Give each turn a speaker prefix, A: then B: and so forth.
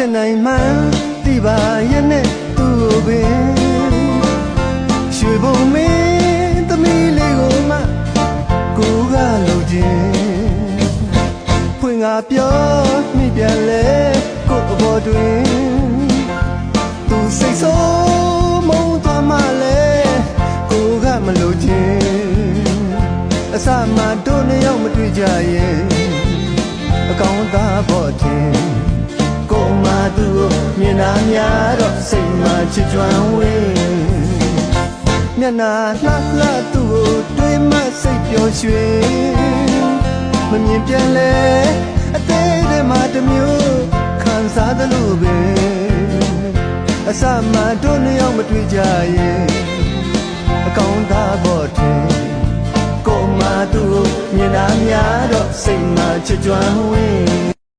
A: ဖြစ်နိုင်မှန်းသိပါရဲ့နဲ့သူ့ကိုပင်ရွှေဘုံမင်းသမီးလေးကိုမှကိုကလိုချင်ဖွင့်ငါပြောမိပြန်လဲကိုအပေါ်တွင်သူစိတ်ဆိုးမုန်းသွားမှလဲကိုကမလိုချင်အစမှတို့နှစ်ယောက်မတွေ့ကြရဲ့အကောင်းသားပေါ်တင်ကိုမှသူ့ကိုမြင်တာများတော့စိတ်မှချစ်ကြွမ်းဝေးမျက်နှာလှလှသူ့ကိုတွေးမှစိတ်ပျော်ရွှင်မမြင်ပြန်လဲအသေးသေးမှတစ်မျိုးခံစားသလိုပဲအစမှတို့နှစ်ယောက်မတွေ့ကြရဲ့အကောင်းသားပေါ်တင်ကိုမှသူ့ကိုမြင်တာများတော့စိတ်မှချစ်ကြွမ်းဝေး